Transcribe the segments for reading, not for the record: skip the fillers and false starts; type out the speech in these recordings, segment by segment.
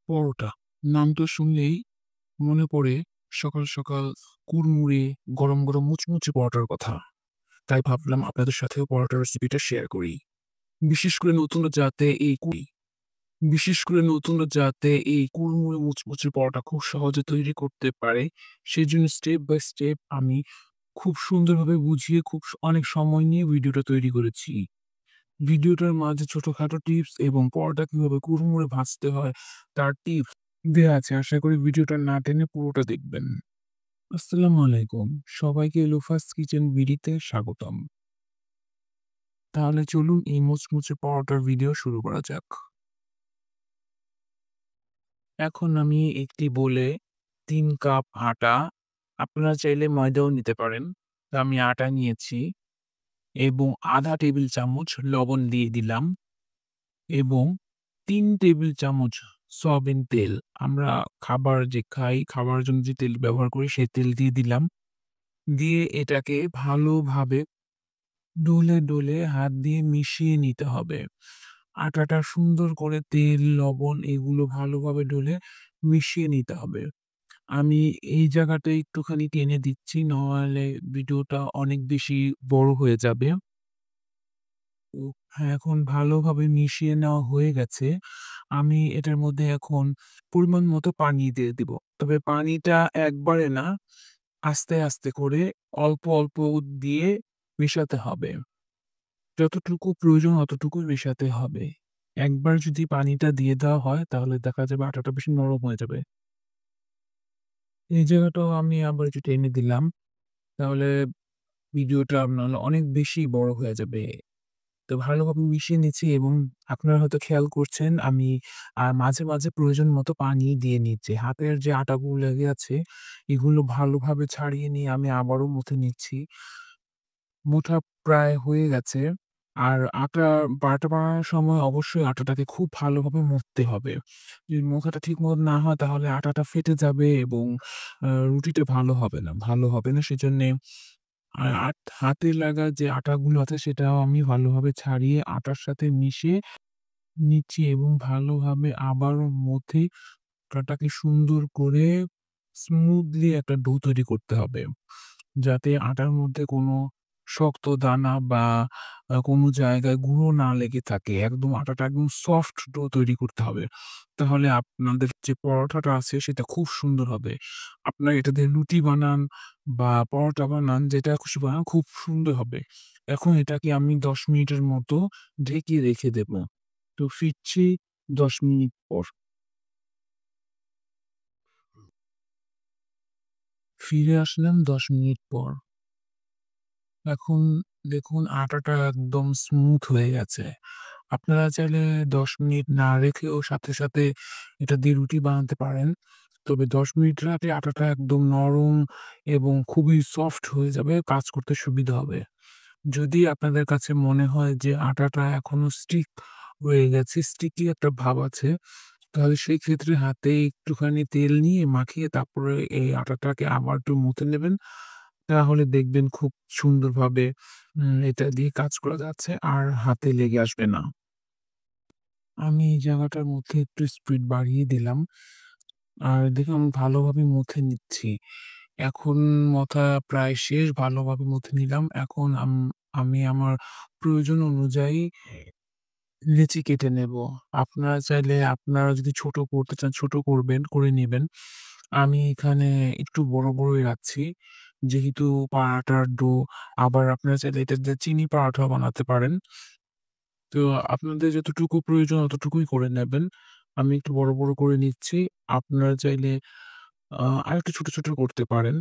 পরোটা। নামটা শুনলেই মনে পড়ে সকাল, সকাল কুড়মুড়ে গরম, গরম মুচমুচে পরোটার কথা। তাই ভাবলাম আপনাদের সাথেও পরোটার রেসিপিটা শেয়ার করি। বিশেষ করে নতুনরা যাতে এই কুই বিশেষ করে নতুনরা যাতে এই কুড়মুড়ে মুচমুচে পরোটা খুব সহজে তৈরি করতে পারে, সেজন্য স্টেপ বাই স্টেপ আমি খুব সুন্দরভাবে বুঝিয়ে অনেক সময় নিয়ে ভিডিওটা তৈরি করেছি। ভিডিওটার মাঝে ছোটখাটো টিপস এবং পরোটা কিভাবে কুড়মুড়ে ভাজতে হয় তার টিপস দেয়া আছে। আশা করি ভিডিওটা না টেনে পুরোটা দেখবেন। আসসালামু আলাইকুম। সবাইকে লোফাস কিচেন বিডিতে স্বাগতম। তাহলে চলুন এই মুচমুচে পরোটার ভিডিও শুরু করা যাক। এখন আমি একটি বোলে ৩ কাপ আটা, আপনারা চাইলে ময়দাও নিতে পারেন। তো আমি আটা নিয়েছি এবং ১/২ টেবিল চামচ লবণ দিয়ে দিলাম এবং ৩ টেবিল চামচ সয়াবিন তেল। আমরা খাবার যে খাই, খাবারের জন্য যে তেল ব্যবহার করি সেই তেল দিয়ে দিলাম। দিয়ে এটাকে ভালোভাবে ডলে, ডলে হাত দিয়ে মিশিয়ে নিতে হবে। আটাটা সুন্দর করে তেল, লবণ এগুলো ভালোভাবে ডলে মিশিয়ে নিতে হবে। আমি এই জায়গাটায় একটুখানি টেনে দিচ্ছি, নইলে ভিডিওটা অনেক বেশি বড় হয়ে যাবে। ও হ্যাঁ, এখন ভালোভাবে মিশিয়ে নেওয়া হয়ে গেছে। আমি এটার মধ্যে এখন পরিমাণ মতো পানি দিয়ে দিব। তবে পানিটা একবারে না, আস্তে, আস্তে করে অল্প, অল্প দিয়ে মেশাতে হবে। যতটুকু প্রয়োজন অতটুকুই মেশাতে হবে। একবার যদি পানিটা দিয়ে দেওয়া হয় তাহলে দেখা যাবে আটাটা বেশি নরম হয়ে যাবে। এই জায়গাটাও আমি আবার একটু টেনে দিলাম। তাহলে ভিডিওটা আপনার অনেক বেশি বড় হয়ে যাবে। তো ভালোভাবে মিশিয়ে নিচ্ছি এবং আপনারা হয়তো খেয়াল করছেন আমি মাঝে, মাঝে প্রয়োজন মতো পানি দিয়ে নিচ্ছি। হাতের যে আটাগুলো লেগে আছে এগুলো ভালোভাবে ছাড়িয়ে নিয়ে আমি আবারও মুথে নিচ্ছি। মোথা প্রায় হয়ে গেছে। আর বাটা বানানোর সময় অবশ্যই আটাটাকে খুব ভালোভাবে মথতে হবে। যদি মোথাটা ঠিকমতো না হয় তাহলে আটাটা ফেটে যাবে এবং রুটিটা ভালো হবে না। সেজন্যে হাতে লাগা যে আটাগুলো আছে সেটাও আমি ভালোভাবে ছাড়িয়ে আটার সাথে মিশিয়ে নিচ্ছি এবং ভালোভাবে আবারও মথে আটাটাকে সুন্দর করে স্মুথলি একটা ডো তৈরি করতে হবে। যাতে আটার মধ্যে কোনো শক্ত দানা বা কোনো জায়গায় গুঁড়ো না লেগে থাকে। একদম আটাটা একদম সফট ডো তৈরি করতে হবে। তাহলে আপনাদের যে পরোটাটা আছে সেটা খুব সুন্দর হবে। আপনারা এটা দিয়ে রুটি বানান বা পরোটা বানান, যেটা খুশি বানান খুব সুন্দর হবে। এখন এটাকে আমি ১০ মিনিটের মতো ঢেকে রেখে দেব। তো ফিরছি ১০ মিনিট পর। ফিরে আসলাম ১০ মিনিট পর। এখন দেখুন আটাটা একদম স্মুথ হয়ে গেছে। আপনারা চাইলে ১০ মিনিট না রেখেও সাথে, সাথে এটা দিয়ে রুটি বানাতে পারেন। তবে ১০ মিনিট রাখলে আটাটা একদম নরম এবং খুবই সফট হয়ে যাবে, কাজ করতে সুবিধা হবে। যদি আপনাদের কাছে মনে হয় যে আটাটা এখনো স্টিক রয়ে গেছে, স্টিকি একটা ভাব আছে, তাহলে সেই ক্ষেত্রে হাতে একটুখানি তেল নিয়ে মাখিয়ে তারপরে এই আটাটাকে আবার একটু মুথে নেবেন। তাহলে দেখবেন খুব সুন্দরভাবে এটা দিয়ে কাজ করা যাচ্ছে আর হাতে লেগে আসবে না। আমি এই জায়গাটার মধ্যে একটু স্পিড বাড়িয়ে দিলাম। আর দেখুন ভালোভাবে মুথে নিচ্ছি। এখন মথা প্রায় শেষ, ভালোভাবে মুথে নিলাম। এখন আমি আমার প্রয়োজন অনুযায়ী লেচি কেটে নেব। আপনারা চাইলে আপনারা যদি ছোট করতে চান ছোট করে নিবেন। আমি এখানে একটু বড়, বড়ই রাখছি। যেহেতু পাড়াটার ডো, আবার আপনারা চাইলে এটা দিয়ে চিনি পারাঠাও বানাতে পারেন। তো আপনাদের যতটুকু প্রয়োজন অতটুকুই করে নেবেন। আমি একটু বড়, বড় করে নিচ্ছি। আপনারা চাইলে আরেকটু ছোট, ছোট করতে পারেন।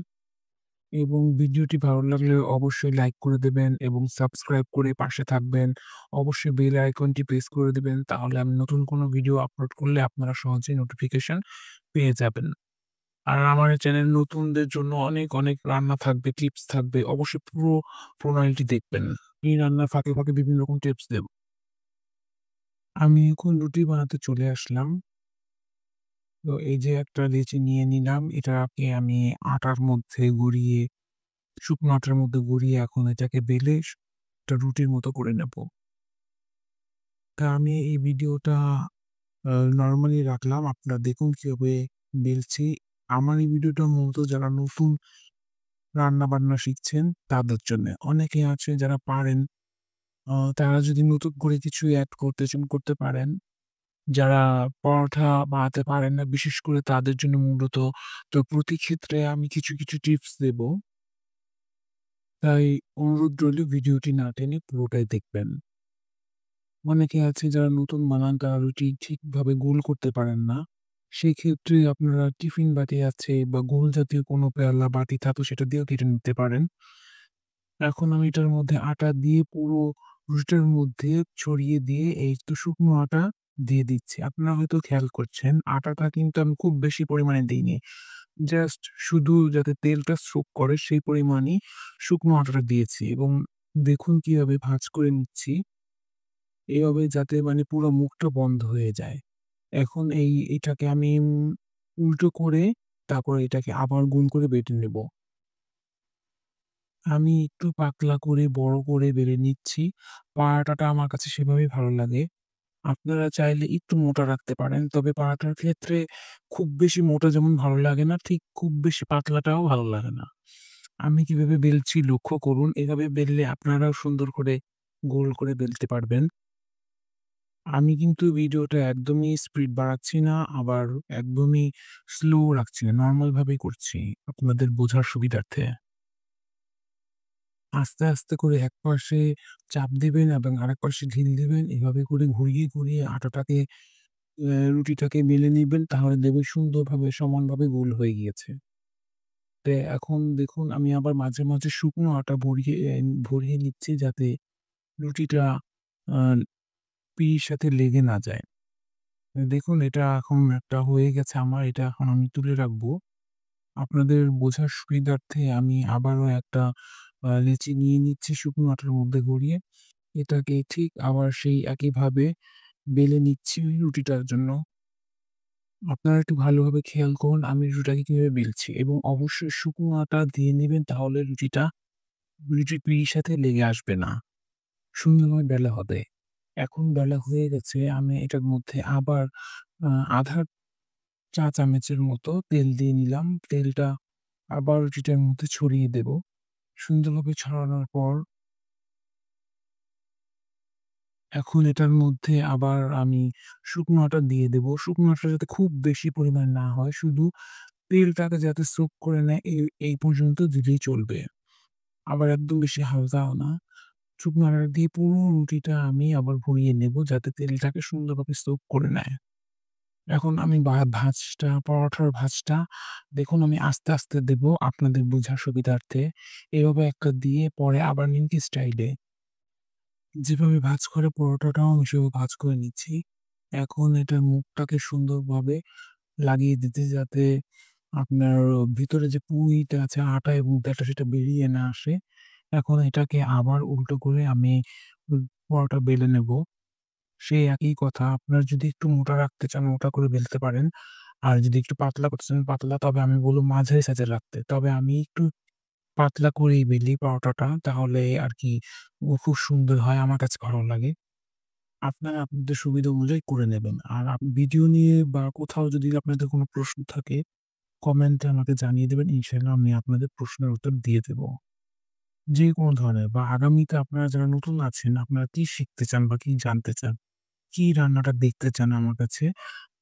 এবং ভিডিওটি ভালো লাগলে অবশ্যই লাইক করে দেবেন এবং সাবস্ক্রাইব করে পাশে থাকবেন। অবশ্যই বেল আইকনটি প্রেস করে দিবেন। তাহলে আমি নতুন কোনো ভিডিও আপলোড করলে আপনারা সহজেই নোটিফিকেশন পেয়ে যাবেন। আর আমার এই চ্যানেল নতুনদের জন্য অনেক, অনেক রান্না থাকবে, টিপস থাকবে। অবশ্যই পুরো প্রণালীটি দেখবেন। এই রান্নার ফাঁকে, ফাঁকে বিভিন্ন রকম টিপস দেব। আমি এখন রুটি বানাতে চলে আসলাম। তো এই যে একটা লেচি নিয়ে নিলাম। এটাকে আমি আটার মধ্যে গড়িয়ে শুকনো আটার মধ্যে গড়িয়ে এখন এটাকে বেলে একটা রুটির মতো করে নেব। তা আমি এই ভিডিওটা নরমালি রাখলাম। আপনারা দেখুন কিভাবে বেলছি। আমার এই ভিডিওটা মূলত যারা নতুন রান্না-বান্না শিখছেন তাদের জন্যে। অনেকে আছে যারা পারেন, তারা যদি নতুন করে কিছু এড করতে চান করতে পারেন। যারা পরোটা বানাতে পারেন না, বিশেষ করে তাদের জন্য মূলত। তো প্রতি ক্ষেত্রে আমি কিছু টিপস দেব। তাই অনুরোধ রইল ভিডিওটি না টেনে পুরোটাই দেখবেন। অনেকে আছে যারা নতুন বানান তারা রুটি ঠিকভাবে গোল করতে পারেন না। সেক্ষেত্রে আপনারা টিফিন বাটি আছে বা গোল জাতীয় কোনো পেয়ালা বাটি থাকলে সেটা দিয়েও কেটে নিতে পারেন। এখন আমি এটার মধ্যে আটা দিয়ে পুরো রুটিটার মধ্যে ছড়িয়ে দিয়ে এই তো শুকনো আটা দিয়ে দিচ্ছি। আপনারা হয়তো খেয়াল করছেন আটাটা কিন্তু আমি খুব বেশি পরিমাণে দেইনি। জাস্ট শুধু যাতে তেলটা সোক করে সেই পরিমাণই শুকনো আটাটা দিয়েছি এবং দেখুন কিভাবে ভাঁজ করে নিচ্ছি। এভাবে যাতে মানে পুরো মুখটা বন্ধ হয়ে যায়। এখন এটাকে আমি উল্টো করে তারপর এটাকে আবার গুম করে বেটে নেব। আমি একটু পাতলা করে বড় করে বেলে নিচ্ছি। পারাটাটা আমার কাছে সেভাবেই ভালো লাগে। আপনারা চাইলে একটু মোটা রাখতে পারেন। তবে পারাটার ক্ষেত্রে খুব বেশি মোটা যেমন ভালো লাগে না, ঠিক খুব বেশি পাতলাটাও ভালো লাগে না। আমি কিভাবে বেলছি লক্ষ্য করুন। এভাবে বেললে আপনারাও সুন্দর করে গোল করে বেলতে পারবেন। আমি কিন্তু ভিডিওটা একদমই স্পিড বাড়াচ্ছি না, আবার একদমই স্লো রাখছি না। নরমাল ভাবেই করছি আপনাদের বোঝার সুবিধার্থে। আস্তে করে একপাশে চাপ দিবেন এবং আরেক পাশে ঢিল দিবেন। এভাবে করে ঘুরিয়ে আটাটাকে রুটিটাকে বেলে নিবেন। তাহলে দেখবেন সুন্দরভাবে সমানভাবে গোল হয়ে গিয়েছে। এখন দেখুন আমি আবার মাঝে মাঝে শুকনো আটা ভরিয়ে নিচ্ছি যাতে রুটিটা আ পিড়ির সাথে লেগে না যায়। দেখুন এটা এখন একটা হয়ে গেছে আমার। এটা এখন আমি তুলে রাখবো। আপনাদের বোঝার সুবিধার্থে আমি আবারও একটা লেচি নিয়ে নিচ্ছি শুকনো আটার মধ্যে গড়িয়ে। এটাকে ঠিক আবার সেই একইভাবে বেলে নিচ্ছি রুটিটার জন্য। আপনারা একটু ভালোভাবে খেয়াল করুন আমি রুটিটাকে কিভাবে বেলছি এবং অবশ্যই শুকনো আটা দিয়ে নিবেন তাহলে রুটির পিড়ির সাথে লেগে আসবে না। সুন্দরভাবে বেলা হবে। এখন বেলা হয়ে গেছে আমি এটার মধ্যে আবার আ ১/২ চা চামচের মতো তেল দিয়ে নিলাম। তেলটা আবার রুটিটার মধ্যে ছড়িয়ে দেব। সুন্দরভাবে ছড়ানোর পর এখন এটার মধ্যে আবার আমি শুকনো আটা দিয়ে দেব। শুকনো আটা যাতে খুব বেশি পরিমাণ না হয়, শুধু তেলটাকে যাতে সোক করে নেয় এই পর্যন্ত দিলেই চলবে। আবার একদম বেশি হালকাও না। শুকনো আটা দিয়ে পুরো রুটিটা আমি আবার ভরিয়ে নেব যাতে তেলটাকে সুন্দরভাবে সোক করে নেয়। এখন আমি পরোটার ভাঁজটা দেখুন আমি আস্তে দেব আপনাদের বোঝার সুবিধার্থে। এভাবে একটা দিয়ে পরে আবার নিমকি স্টাইলে যেভাবে ভাঁজ করে পরোটাটাও আমি সেভাবে ভাঁজ করে নিচ্ছি। এখন এটার মুখটাকে সুন্দরভাবে লাগিয়ে দিতে যাতে আপনার ভিতরে যে পুরিটা আছে আটা এবং ব্যাটা সেটা বেরিয়ে না আসে। এখন এটাকে আবার উল্টো করে আমি পরোটা বেলে নেব। সেই একই কথা আপনারা যদি একটু মোটা রাখতে চান মোটা করে বেলতে পারেন। আর যদি একটু পাতলা করতে চান পাতলা, তবে আমি বলব মাঝারি সাইজের রাখতে। তবে আমি একটু পাতলা করেই বেলি পরোটাটা তাহলে আরকি খুব সুন্দর হয় আমার কাছে ভালো লাগে। আপনারা আপনাদের সুবিধা অনুযায়ী করে নেবেন। আর ভিডিও নিয়ে বা কোথাও যদি আপনাদের কোনো প্রশ্ন থাকে কমেন্টে আমাকে জানিয়ে দেবেন। ইনশাআল্লাহ আমি আপনাদের প্রশ্নের উত্তর দিয়ে দেব। যেকোনো ধরনের বা আগামীতে আপনারা যারা নতুন আছেন, আপনারা কি শিখতে চান বা কি জানতে চান? কি রান্নাটা দেখতে চান আমার কাছে?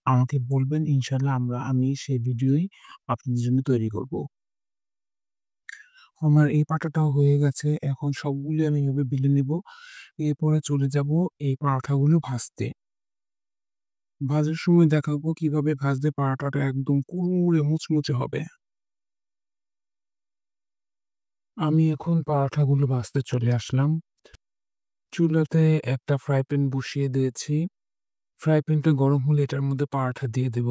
আমাকে বলবেন। ইনশাআল্লাহ আমি সেই ভিডিওই আপনাদের জন্য তৈরি করব। আমার এই পাটাটাও হয়ে গেছে। এখন সবগুলো আমি এভাবে বেলে নেব। এরপরে চলে যাব এই পরাঠাগুলো ভাজতে। ভাজার সময় দেখাবো কিভাবে ভাজলে পরাঠাটা একদম কুড়মুড়ে মুচমুচে হবে। আমি এখন পরাঠাগুলো ভাজতে চলে আসলাম। চুলাতে একটা ফ্রাই প্যান বসিয়ে দিয়েছি। ফ্রাই প্যানটা গরম হলে এটার মধ্যে পরাঠা দিয়ে দেব।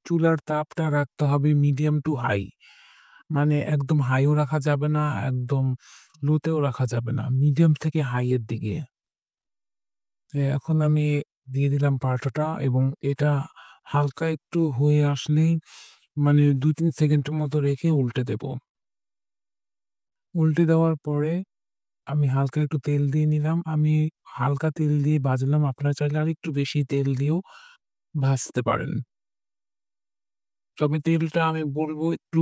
চুলার তাপটা রাখতে হবে মিডিয়াম টু হাই। মানে একদম হাইও রাখা যাবে না, একদম লোতেও রাখা যাবে না। মিডিয়াম থেকে হাই এর দিকে। এখন আমি দিয়ে দিলাম পরাঠাটা এবং এটা হালকা একটু হয়ে আসলেই মানে ২-৩ সেকেন্ডের মতো রেখে উল্টে দেব। উল্টে দেওয়ার পরে আমি হালকা একটু তেল দিয়ে নিলাম। আমি হালকা তেল দিয়ে ভাজলাম। আপনারা চাইলে আরেকটু বেশি তেল দিয়েও ভাজতে পারেন। তবে তেলটা আমি বলব একটু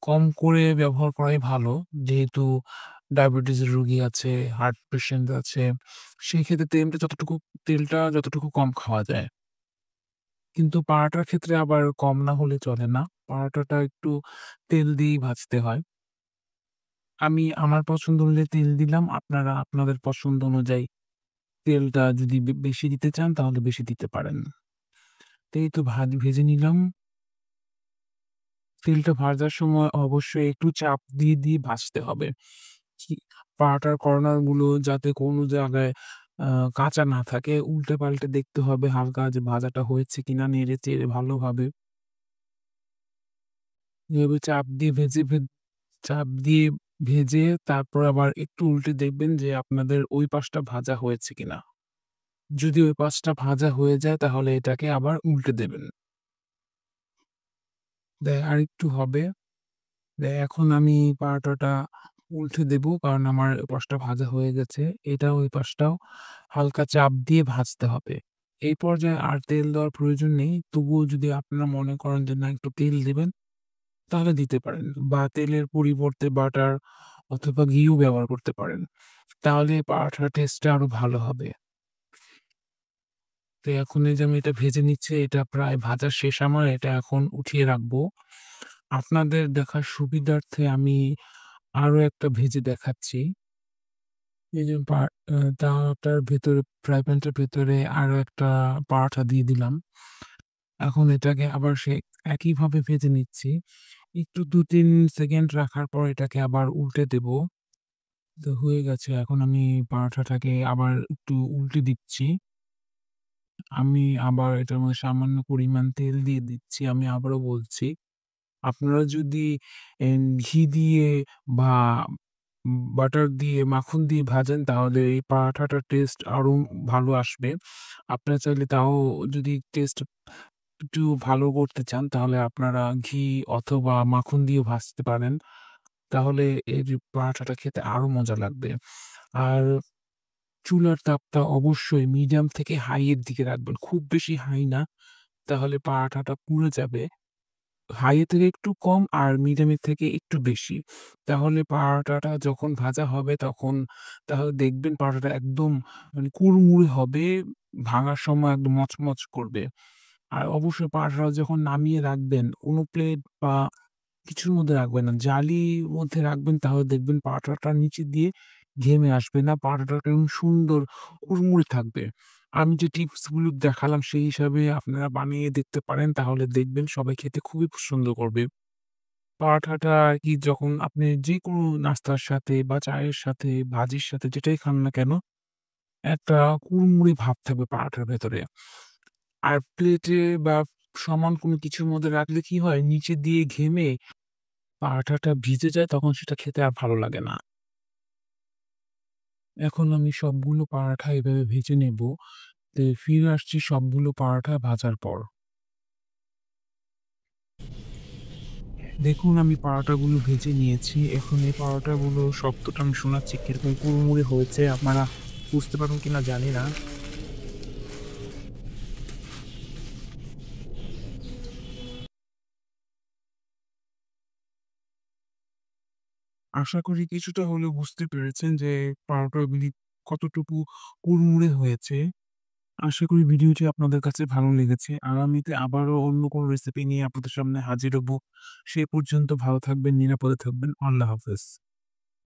কম করে ব্যবহার করাই ভালো। যেহেতু ডায়াবেটিসের রোগী আছে, হার্ট পেশেন্ট আছে। সেই ক্ষেত্রে তেলটা যতটুকু কম খাওয়া যায়। কিন্তু পারাটার ক্ষেত্রে আবার কম না হলে চলে না। পারাটাটা একটু তেল দিয়েই ভাজতে হয়। আমি আমার পছন্দ অনুযায়ী তেল দিলাম। আপনারা আপনাদের পছন্দ অনুযায়ী তেলটা যদি বেশি দিতে চান তাহলে বেশি দিতে পারেন। তো এই তো ভেজে নিলাম। তেলটা ভাজার সময় অবশ্যই একটু চাপ দিয়ে ভাজতে হবে। কি পারাটার কর্নার গুলো যাতে কোনো জায়গায় আ কাঁচা না থাকে, উল্টে-পাল্টে দেখতে হবে হালকা যে ভাজাটা হয়েছে কিনা নেড়ে-চেড়ে ভালোভাবে। এভাবে চাপ দিয়ে ভেজে তারপর আবার একটু উল্টে দেখবেন যে আপনাদের ওই পাশটা ভাজা হয়েছে কিনা। যদি ওই পাশটা ভাজা হয়ে যায় তাহলে এটাকে আবার উল্টে দেবেন। আরেকটু হবে। এখন আমি পারাটাটা উল্টে দেব। কারণ আমার পাশটা ভাজা হয়ে গেছে। ওই পাশটাও হালকা চাপ দিয়ে ভাজতে হবে। এই পর্যায়ে আর তেল দেওয়ার প্রয়োজন নেই। তবুও যদি আপনারা মনে করেন যে না একটু তেল দিবেন, তাহলে দিতে পারেন। বা তেলের পরিবর্তে বাটার অথবা ঘিও ব্যবহার করতে পারেন। তাহলে পারাঠার টেস্টটা আরো ভালো হবে। তো এখন এই যে আমি এটা ভেজে নিচ্ছি, এটা প্রায় ভাজা শেষ আমার। এটা এখন উঠিয়ে রাখবো। আপনাদের দেখার সুবিধার্থে আমি আরো একটা ভেজে দেখাচ্ছি। এই যে পা আ তাওয়াটার ভেতরে ফ্রাই প্যানটার ভেতরে আরো একটা পারাঠা দিয়ে দিলাম। এখন এটাকে আবার একইভাবে ভেজে নিচ্ছি। একটু ২-৩ সেকেন্ড রাখার পর এটাকে আবার উল্টে দেব। তো হয়ে গেছে। এখন আমি পারাঠাটাকে আবার একটু উল্টে দিচ্ছি। আমি আবার এটার মধ্যে সামান্য পরিমাণ তেল দিয়ে দিচ্ছি। আমি আবারও বলছি, আপনারা যদি ঘি দিয়ে বা বাটার দিয়ে, মাখন দিয়ে ভাজেন তাহলে এই পারাঠাটার টেস্ট আরো ভালো আসবে। আপনারা চাইলে তাও যদি টেস্ট একটু ভালো করতে চান তাহলে আপনারা ঘি অথবা মাখন দিয়েও ভাজতে পারেন। তাহলে এর পরাঠাটা খেতে আরো মজা লাগবে। আর চুলার তাপটা অবশ্যই মিডিয়াম থেকে হাই এর দিকে রাখবেন। খুব বেশি হাই না, তাহলে পরাঠাটা পুড়ে যাবে। হাই এর থেকে একটু কম আর মিডিয়ামের থেকে একটু বেশি। তাহলে পরাঠাটা যখন ভাজা হবে তাহলে দেখবেন পরাঠাটা একদম মানে কুড়মুড়ে হবে, ভাঙার সময় একদম মচমচ করবে। আর অবশ্যই পরাঠাটা যখন নামিয়ে রাখবেন, কোনো প্লেট বা কিছুর মধ্যে রাখবেন না। জালির মধ্যে রাখবেন তাহলে দেখবেন পাটাটা নিচে দিয়ে ঘেমে আসবে না। পাটাটা একদম সুন্দর কুড়মুড়ে থাকবে। আমি যে টিপস গুলো দেখালাম সেই হিসাবে আপনারা বানিয়ে দেখতে পারেন। তাহলে দেখবেন সবাই খেতে খুবই পছন্দ করবে। পরাঠাটা কি যখন আপনি যেকোনো নাস্তার সাথে বা চায়ের সাথে, ভাজির সাথে যেটাই খান না কেন, একটা কুড়মুড়ে ভাব থাকবে পরাঠার ভেতরে। আর প্লেটে বা সমান কোনো কিছুর মধ্যে রাখলে কি হয় নিচে দিয়ে ঘেমে আঠাটা ভিজে যায় তখন সেটা খেতে আর ভালো লাগে না। এখন আমি সবগুলো পরাঠা এভাবে ভেজে নেব। ফিরে আসছি সবগুলো পরাঠা ভাজার পর। দেখুন আমি পরাটাগুলো ভেজে নিয়েছি। এখন এই পরাটাগুলোর শব্দটা আমি শোনাচ্ছি কিরকম কুড়মুড়ে হয়েছে। আপনারা বুঝতে পারবেন কিনা জানি না। আশা করি কিছুটা হলেও বুঝতে পেরেছেন যে পরাটাগুলি কতটুকু কুড়মুড়ে হয়েছে। আশা করি ভিডিওটি আপনাদের কাছে ভালো লেগেছে। আগামীতে আবারও অন্য কোনো রেসিপি নিয়ে আপনাদের সামনে হাজির হব। সে পর্যন্ত ভালো থাকবেন, নিরাপদে থাকবেন। আল্লাহ হাফেজ।